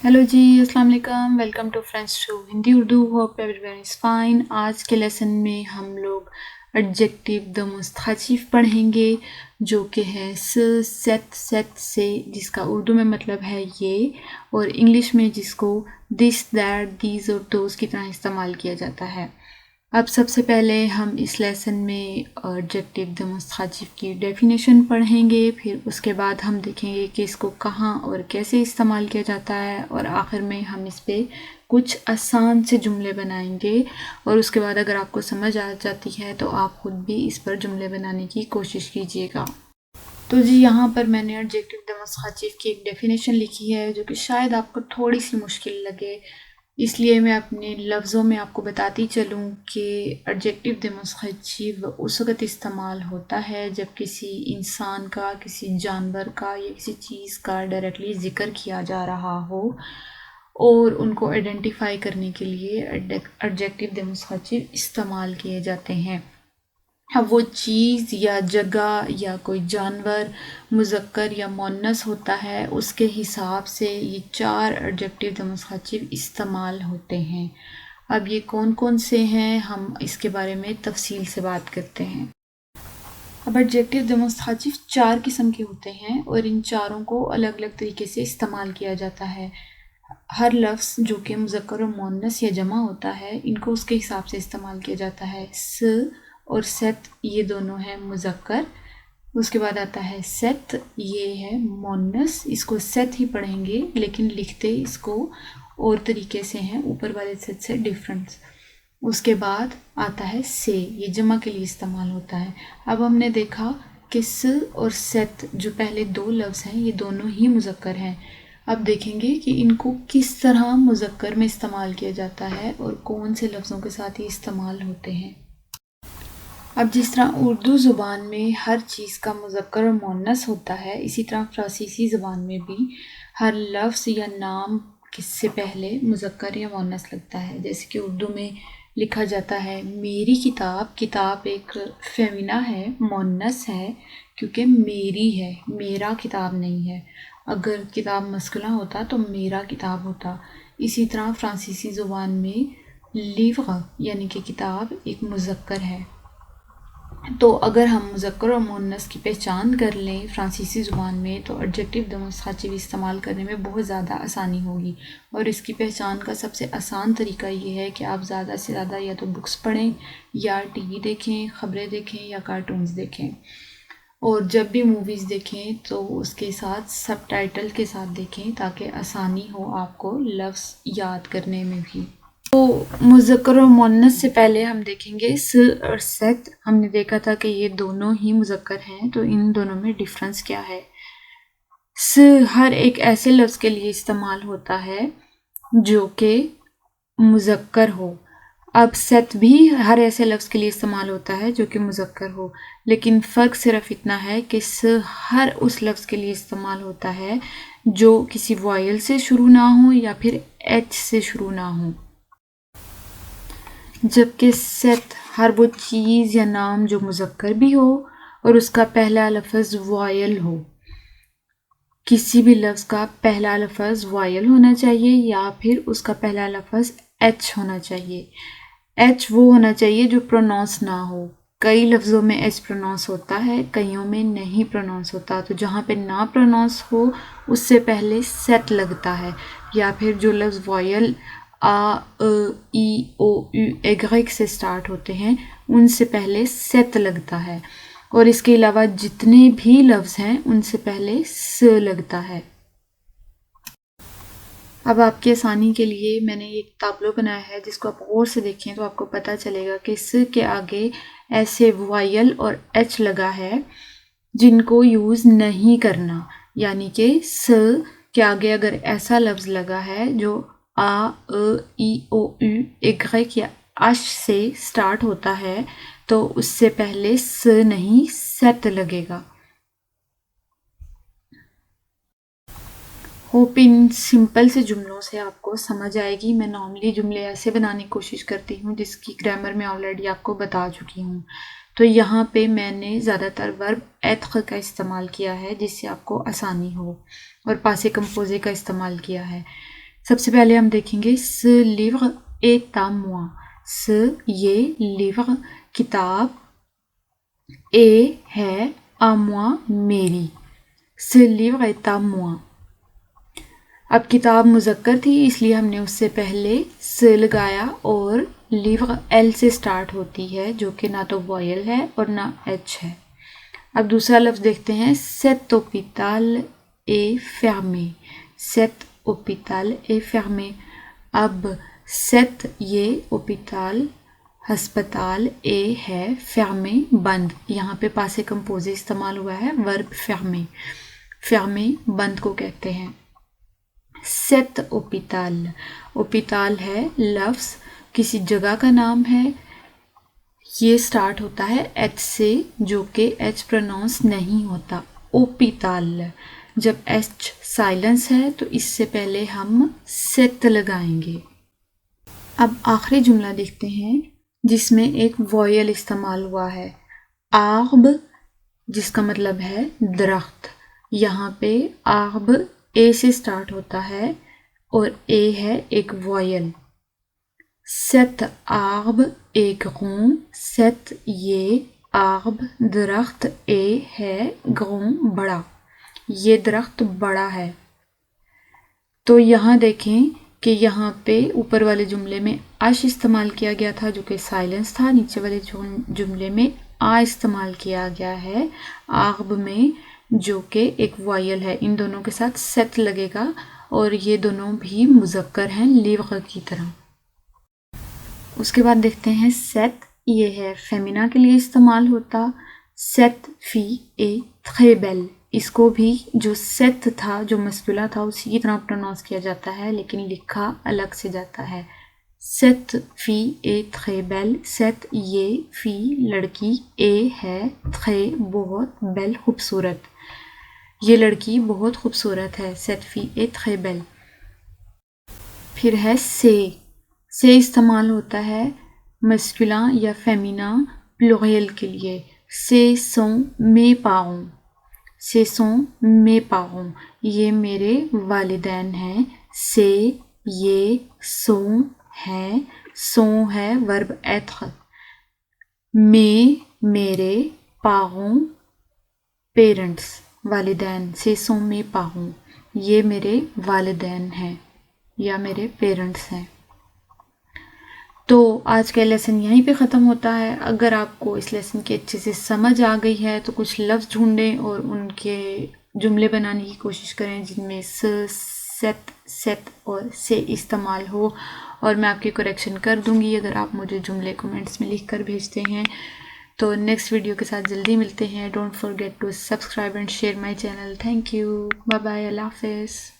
Hello जी, अस्सलाम वालेकुम। Welcome to friends show Hindi Urdu. Hope everyone is fine. आज के लेसन में हम लोग एडजेक्टिव द मुस्तखिफ पढ़ेंगे जो कि है सेट से, जिसका उर्दू में मतलब है ये, और इंग्लिश में जिसको दिस दैट दीज और दोस की तरह इस्तेमाल किया जाता है। अब सबसे पहले हम इस लेसन में एडजेक्टिव द मुस्तखिफ की डेफिनेशन पढ़ेंगे, फिर उसके बाद हम देखेंगे कि इसको कहाँ और कैसे इस्तेमाल किया जाता है, और आखिर में हम इस पे कुछ आसान से जुमले बनाएंगे। और उसके बाद अगर आपको समझ आ जाती है तो आप ख़ुद भी इस पर जुमले बनाने की कोशिश कीजिएगा। तो जी, यहाँ पर मैंने एडजेक्टिव द मुस्तखिफ की एक डेफिनेशन लिखी है जो कि शायद आपको थोड़ी सी मुश्किल लगे, इसलिए मैं अपने लफ्ज़ों में आपको बताती चलूँ कि एडजेक्टिव द मुस्तखिफ उस वक़्त इस्तेमाल होता है जब किसी इंसान का, किसी जानवर का या किसी चीज़ का डायरेक्टली ज़िक्र किया जा रहा हो और उनको आइडेंटिफाई करने के लिए एडजेक्टिव द मुस्तखिफ इस्तेमाल किए जाते हैं। अब वो चीज़ या जगह या कोई जानवर मुज़क्कर या मुअन्नस होता है, उसके हिसाब से ये 4 एडजेक्टिव द मुस्तखिफ इस्तेमाल होते हैं। अब ये कौन कौन से हैं, हम इसके बारे में तफसील से बात करते हैं। अब एडजेक्टिव द मुस्तखिफ 4 किस्म के होते हैं और इन चारों को अलग अलग तरीके से इस्तेमाल किया जाता है। हर लफ्ज़ जो कि मुज़क्कर और मुअन्नस या जमा होता है, इनको उसके हिसाब से इस्तेमाल किया जाता है। स और सेट, ये दोनों हैं मुज़क्कर। उसके बाद आता है सेट, ये है मुअन्नस। इसको सेट ही पढ़ेंगे लेकिन लिखते इसको और तरीके से हैं, ऊपर वाले सेट से डिफरेंट। उसके बाद आता है से, ये जमा के लिए इस्तेमाल होता है। अब हमने देखा कि स और सेट जो पहले 2 लफ्ज़ हैं, ये दोनों ही मुज़क्कर हैं। अब देखेंगे कि इनको किस तरह मुज़क्कर में इस्तेमाल किया जाता है और कौन से लफ्ज़ों के साथ ये इस्तेमाल होते हैं। अब जिस तरह उर्दू ज़ुबान में हर चीज़ का मुज़क्कर और मुअन्नस होता है, इसी तरह फ़ारसी ज़ुबान में भी हर लफ्ज़ या नाम किससे पहले मुज़क्कर या मुअन्नस लगता है। जैसे कि उर्दू में लिखा जाता है मेरी किताब। किताब एक फेमिना है, मुअन्नस है, क्योंकि मेरी है, मेरा किताब नहीं है। अगर किताब मस्कुला होता तो मेरा किताब होता। इसी तरह फ़्रांसीसी ज़ुबान में लिव्र यानी कि किताब एक मुज़क्कर है। तो अगर हम मुज़क्कर और मुअन्नस की पहचान कर लें फ़्रांसीसी ज़ुबान में, तो एडजेक्टिव द मुस्तखिफ इस्तेमाल करने में बहुत ज़्यादा आसानी होगी। और इसकी पहचान का सबसे आसान तरीका ये है कि आप ज़्यादा से ज़्यादा या तो बुक्स पढ़ें या टीवी देखें, ख़बरें देखें या कार्टून्स देखें। और जब भी मूवीज़ देखें तो उसके साथ सबटाइटल के साथ देखें ताकि आसानी हो आपको लफ्ज़ याद करने में भी। तो मुज़क्कर और मुअन्नस से पहले हम देखेंगे स और सेट। हमने देखा था कि ये दोनों ही मुज़क्कर हैं, तो इन दोनों में डिफरेंस क्या है। स हर एक ऐसे लफ्ज़ के लिए इस्तेमाल होता है जो कि मुज़क्कर हो। अब सेट भी हर ऐसे लफ्ज़ के लिए इस्तेमाल होता है जो कि मुज़क्कर हो, लेकिन फ़र्क सिर्फ इतना है कि स हर उस लफ्ज़ के लिए इस्तेमाल होता है जो किसी वॉयल से शुरू ना हो या फिर एच से शुरू ना हो, जबकि सेट हर वो चीज़ या नाम जो मुज़क्कर भी हो और उसका पहला लफ्ज़ वॉयल हो। किसी भी लफ्ज़ का पहला लफ्ज़ वॉयल होना चाहिए या फिर उसका पहला लफ्ज़ एच होना चाहिए। एच वो होना चाहिए जो प्रोनाउंस ना हो। कई लफ्ज़ों में एच प्रोनाउंस होता है, कईयों में नहीं प्रोनाउंस होता। तो जहाँ पे ना प्रोनाउंस हो उससे पहले सेट लगता है, या फिर जो लफ्ज़ vial uh, E, O, you, एग्रेक से स्टार्ट होते हैं उनसे पहले सेट लगता है। और इसके अलावा जितने भी लफ्ज़ हैं उनसे पहले स लगता है। अब आपकी आसानी के लिए मैंने एक ताबलो बनाया है जिसको आप गौर से देखें तो आपको पता चलेगा कि स के आगे ऐसे वॉयल और एच लगा है जिनको यूज़ नहीं करना। यानी कि स के आगे अगर ऐसा लफ्ज़ लगा है जो आ, ई, ओ, यू, एग्रेक या अश से स्टार्ट होता है तो उससे पहले स नहीं सेट लगेगा। होप इन सिंपल से जुमलों से आपको समझ आएगी। मैं नॉर्मली जुमले ऐसे बनाने की कोशिश करती हूँ जिसकी ग्रामर मैं ऑलरेडी आपको बता चुकी हूँ। तो यहाँ पे मैंने ज़्यादातर वर्ब एत्ख का इस्तेमाल किया है जिससे आपको आसानी हो, और पासे कंपोज़े का इस्तेमाल किया है। سب سے پہلے ہم دیکھیں گے ce livre est à moi. ce یہ livre کتاب et ہے à moi میری. ce livre est à moi. اب کتاب مذکر تھی اس لیے ہم نے اس سے پہلے سے لگایا اور لیور ایل سے سٹارٹ ہوتی ہے جو کہ نہ تو وائل ہے اور نہ ایچ ہے. اب دوسرا لفظ دیکھتے ہیں cet hôpital est fermé. cet hôpital est fermé. اب cet یہ hôpital ہسپتال اے ہے fermé بند. یہاں پہ پاسے کمپوزے استعمال ہوا ہے ورب fermé. fermé بند کو کہتے ہیں. cet hôpital. hôpital ہے لفظ کسی جگہ کا نام ہے. یہ سٹارٹ ہوتا ہے ایچ سے جو کہ ایچ پروناؤنس نہیں ہوتا. hôpital. جب ایچ سائلنس ہے تو اس سے پہلے ہم set لگائیں گے. اب آخری جملہ دیکھتے ہیں جس میں ایک وائل استعمال ہوا ہے. arbre جس کا مطلب ہے درخت. یہاں پہ arbre اے سے سٹارٹ ہوتا ہے اور اے ہے ایک while. cet arbre est grand. cet یہ arbre درخت اے ہے grand بڑا. یہ درخت بڑا ہے. تو یہاں دیکھیں کہ یہاں پہ اوپر والے جملے میں اش استعمال کیا گیا تھا جو کہ سائلنس تھا. نیچے والے جملے میں آ استعمال کیا گیا ہے arbre میں جو کہ ایک وائل ہے. ان دونوں کے ساتھ set لگے گا اور یہ دونوں بھی مذکر ہیں لیور کی طرح. اس کے بعد دیکھتے ہیں set یہ ہے فیمینا کے لیے استعمال ہوتا. cette fille est très belle. اس کو بھی جو set تھا جو مسکولہ تھا اسی کی طرح پروناؤنس کیا جاتا ہے لیکن لکھا الگ سے جاتا ہے. cette fille est très belle. cette یہ fille لڑکی اے ہے très بہت belle خوبصورت. یہ لڑکی بہت خوبصورت ہے. cette fille est très belle. پھر ہے سے استعمال ہوتا ہے مسکولہ یا فیمینا پلوریل کے لیے. ce sont mes parents. ce sont mes parents. یہ میرے والدین ہیں. c'est یہ sont ہے. sont ہے ورب être. میرے parents پیرنٹس والدین. ce sont mes parents. یہ میرے والدین ہیں یا میرے پیرنٹس ہیں. تو آج کا لیسن یہیں پہ ختم ہوتا ہے. اگر آپ کو اس لیسن کی اچھے سے سمجھ آ گئی ہے تو کچھ لفظ ڈھونڈیں اور ان کے جملے بنانے کی کوشش کریں جن میں set اور سے استعمال ہو اور میں آپ کی کریکشن کر دوں گی اگر آپ مجھے جملے کومنٹس میں لکھ کر بھیجتے ہیں. تو نیکسٹ ویڈیو کے ساتھ جلدی ملتے ہیں. Don't forget to subscribe and share my channel. Thank you. Bye bye. اللہ حافظ.